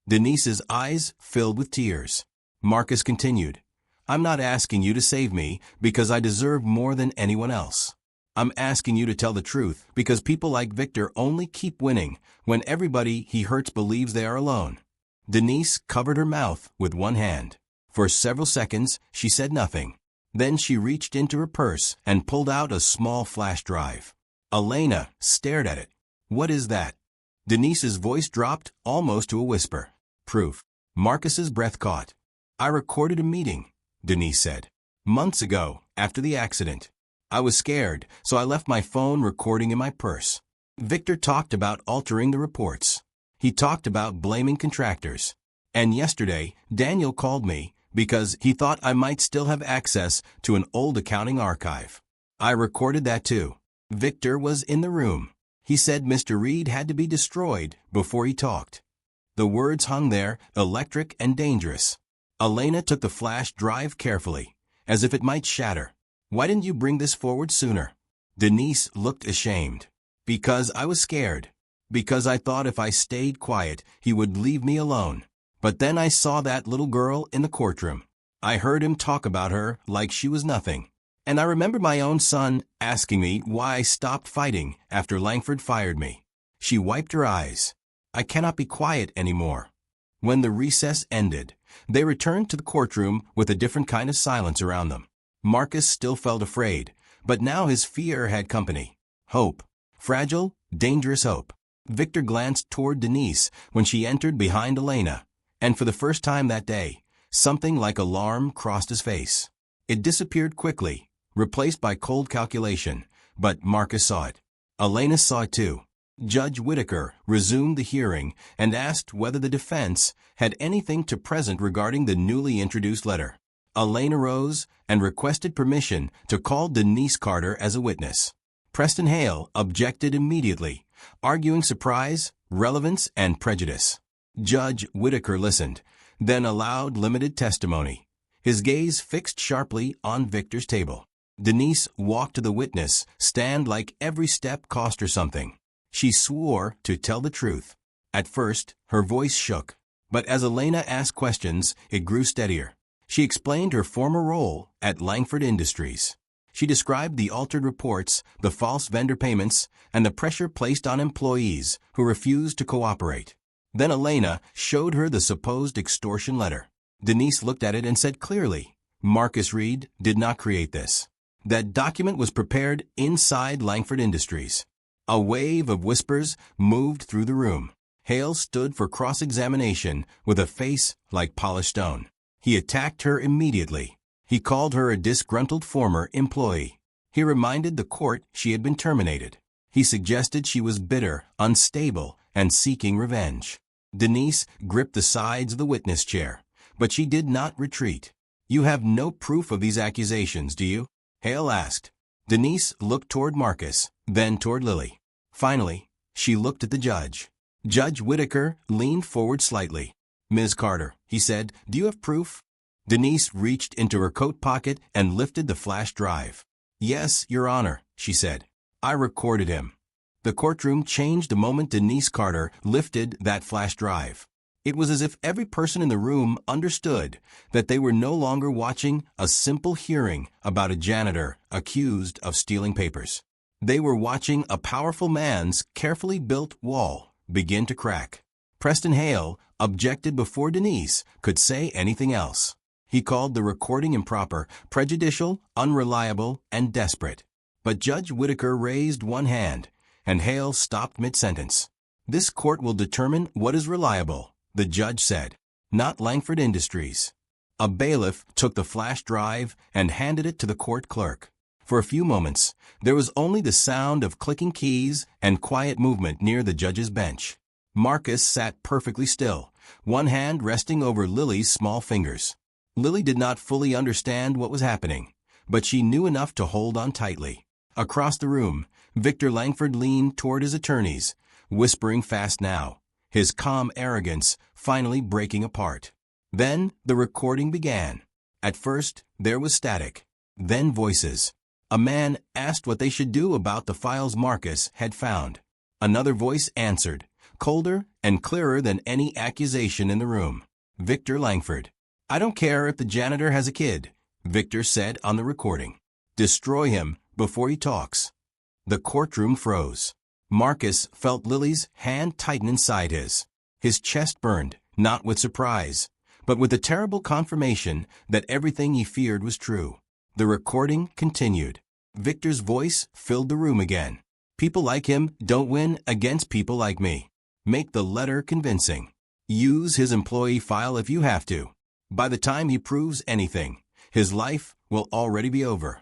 Denise's eyes filled with tears. Marcus continued, I'm not asking you to save me because I deserve more than anyone else. I'm asking you to tell the truth because people like Victor only keep winning when everybody he hurts believes they are alone. Denise covered her mouth with one hand. For several seconds, she said nothing. Then she reached into her purse and pulled out a small flash drive. Elena stared at it. What is that? Denise's voice dropped almost to a whisper. Proof. Marcus's breath caught. I recorded a meeting, Denise said. Months ago, after the accident. I was scared, so I left my phone recording in my purse. Victor talked about altering the reports. He talked about blaming contractors. And yesterday, Daniel called me because he thought I might still have access to an old accounting archive. I recorded that too. Victor was in the room. He said Mr. Reed had to be destroyed before he talked. The words hung there, electric and dangerous. Elena took the flash drive carefully, as if it might shatter. Why didn't you bring this forward sooner? Denise looked ashamed. Because I was scared. Because I thought if I stayed quiet, he would leave me alone. But then I saw that little girl in the courtroom. I heard him talk about her like she was nothing. And I remember my own son asking me why I stopped fighting after Langford fired me. She wiped her eyes. I cannot be quiet anymore. When the recess ended, they returned to the courtroom with a different kind of silence around them. Marcus still felt afraid, but now his fear had company. Hope. Fragile, dangerous hope. Victor glanced toward Denise when she entered behind Elena, and for the first time that day, something like alarm crossed his face. It disappeared quickly, replaced by cold calculation, but Marcus saw it. Elena saw it too. Judge Whitaker resumed the hearing and asked whether the defense had anything to present regarding the newly introduced letter. Elena rose and requested permission to call Denise Carter as a witness. Preston Hale objected immediately, arguing surprise, relevance, and prejudice. Judge Whitaker listened, then allowed limited testimony, his gaze fixed sharply on Victor's table. Denise walked to the witness stand like every step cost her something. She swore to tell the truth. At first, her voice shook, but as Elena asked questions, it grew steadier. She explained her former role at Langford Industries. She described the altered reports, the false vendor payments, and the pressure placed on employees who refused to cooperate. Then Elena showed her the supposed extortion letter. Denise looked at it and said clearly, Marcus Reed did not create this. That document was prepared inside Langford Industries. A wave of whispers moved through the room. Hale stood for cross-examination with a face like polished stone. He attacked her immediately. He called her a disgruntled former employee. He reminded the court she had been terminated. He suggested she was bitter, unstable, and seeking revenge. Denise gripped the sides of the witness chair, but she did not retreat. You have no proof of these accusations, do you? Hale asked. Denise looked toward Marcus, then toward Lily. Finally, she looked at the judge. Judge Whitaker leaned forward slightly. Ms. Carter, he said, do you have proof? Denise reached into her coat pocket and lifted the flash drive. Yes, Your Honor, she said. I recorded him. The courtroom changed the moment Denise Carter lifted that flash drive. It was as if every person in the room understood that they were no longer watching a simple hearing about a janitor accused of stealing papers. They were watching a powerful man's carefully built wall begin to crack. Preston Hale objected before Denise could say anything else. He called the recording improper, prejudicial, unreliable, and desperate. But Judge Whitaker raised one hand, and Hale stopped mid-sentence. "This court will determine what is reliable," the judge said, "not Langford Industries." A bailiff took the flash drive and handed it to the court clerk. For a few moments, there was only the sound of clicking keys and quiet movement near the judge's bench. Marcus sat perfectly still, one hand resting over Lily's small fingers. Lily did not fully understand what was happening, but she knew enough to hold on tightly. Across the room, Victor Langford leaned toward his attorneys, whispering fast now, his calm arrogance finally breaking apart. Then the recording began. At first, there was static, then voices. A man asked what they should do about the files Marcus had found. Another voice answered, colder and clearer than any accusation in the room. Victor Langford. "I don't care if the janitor has a kid," Victor said on the recording. "Destroy him before he talks." The courtroom froze. Marcus felt Lily's hand tighten inside his. His chest burned, not with surprise, but with the terrible confirmation that everything he feared was true. The recording continued. Victor's voice filled the room again. "People like him don't win against people like me. Make the letter convincing. Use his employee file if you have to. By the time he proves anything, his life will already be over."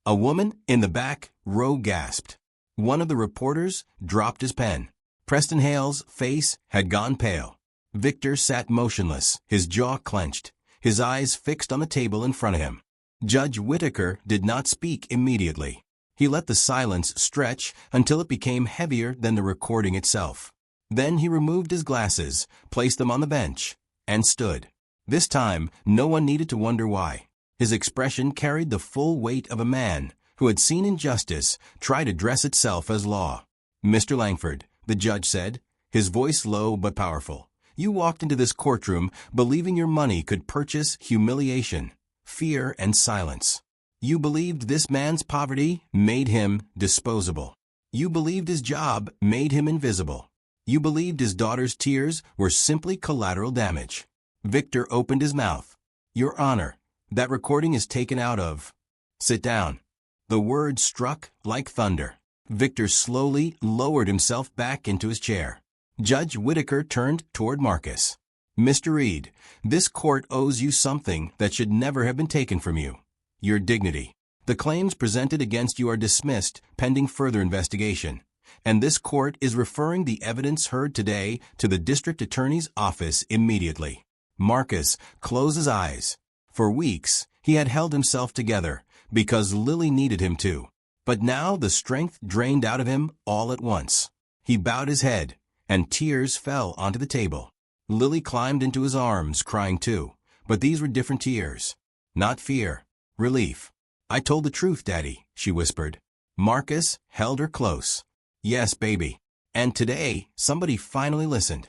A woman in the back row gasped. One of the reporters dropped his pen. Preston Hale's face had gone pale. Victor sat motionless, his jaw clenched, his eyes fixed on the table in front of him. Judge Whitaker did not speak immediately. He let the silence stretch until it became heavier than the recording itself. Then he removed his glasses, placed them on the bench, and stood. This time, no one needed to wonder why. His expression carried the full weight of a man who had seen injustice try to dress itself as law. "Mr. Langford," the judge said, his voice low but powerful, "you walked into this courtroom believing your money could purchase humiliation, fear, and silence. You believed this man's poverty made him disposable. You believed his job made him invisible. You believed his daughter's tears were simply collateral damage." Victor opened his mouth. "Your Honor, that recording is taken out of." "Sit down." The word struck like thunder. Victor slowly lowered himself back into his chair. Judge Whitaker turned toward Marcus. "Mr. Reed, this court owes you something that should never have been taken from you. Your dignity. The claims presented against you are dismissed pending further investigation, and this court is referring the evidence heard today to the district attorney's office immediately." Marcus closed his eyes. For weeks, he had held himself together because Lily needed him to. But now the strength drained out of him all at once. He bowed his head, and tears fell onto the table. Lily climbed into his arms, crying too, but these were different tears. Not fear, relief. "I told the truth, Daddy," she whispered. Marcus held her close. "Yes, baby. And today, somebody finally listened."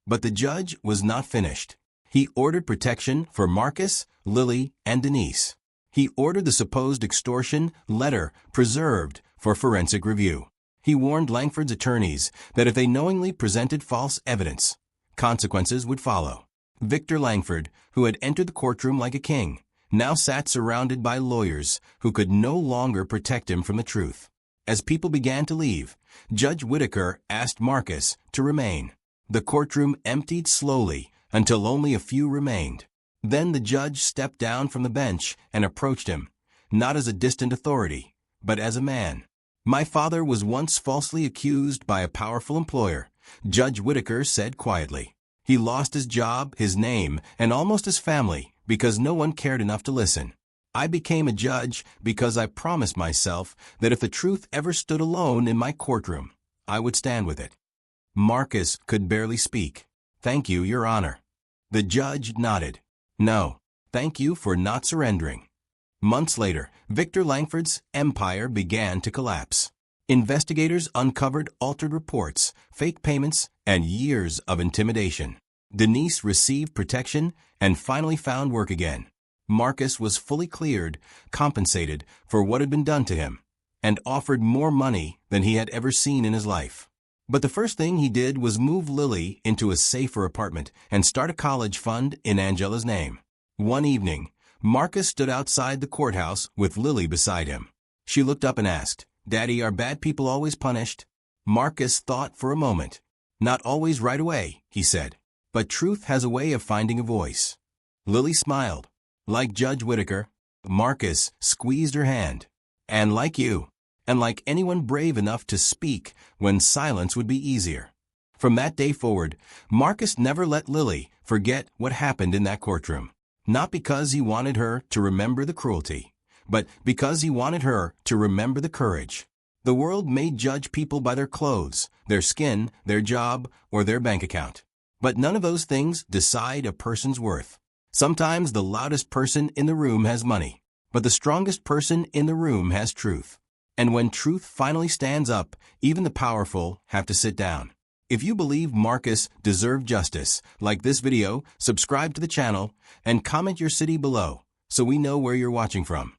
But the judge was not finished. He ordered protection for Marcus, Lily, and Denise. He ordered the supposed extortion letter preserved for forensic review. He warned Langford's attorneys that if they knowingly presented false evidence, consequences would follow. Victor Langford, who had entered the courtroom like a king, now sat surrounded by lawyers who could no longer protect him from the truth. As people began to leave, Judge Whitaker asked Marcus to remain. The courtroom emptied slowly until only a few remained. Then the judge stepped down from the bench and approached him, not as a distant authority, but as a man. "My father was once falsely accused by a powerful employer," Judge Whitaker said quietly. "He lost his job, his name, and almost his family because no one cared enough to listen. I became a judge because I promised myself that if the truth ever stood alone in my courtroom, I would stand with it." Marcus could barely speak. "Thank you, Your Honor." The judge nodded. "No, thank you for not surrendering." Months later, Victor Langford's empire began to collapse. Investigators uncovered altered reports, fake payments, and years of intimidation. Denise received protection and finally found work again. Marcus was fully cleared, compensated for what had been done to him, and offered more money than he had ever seen in his life. But the first thing he did was move Lily into a safer apartment and start a college fund in Angela's name. One evening, Marcus stood outside the courthouse with Lily beside him. She looked up and asked, "Daddy, are bad people always punished?" Marcus thought for a moment. "Not always right away," he said. "But truth has a way of finding a voice." Lily smiled. "Like Judge Whittaker." Marcus squeezed her hand. "And like you. And like anyone brave enough to speak when silence would be easier." From that day forward, Marcus never let Lily forget what happened in that courtroom. Not because he wanted her to remember the cruelty, but because he wanted her to remember the courage. The world may judge people by their clothes, their skin, their job, or their bank account. But none of those things decide a person's worth. Sometimes the loudest person in the room has money, but the strongest person in the room has truth. And when truth finally stands up, even the powerful have to sit down. If you believe Marcus deserved justice, like this video, subscribe to the channel, and comment your city below so we know where you're watching from.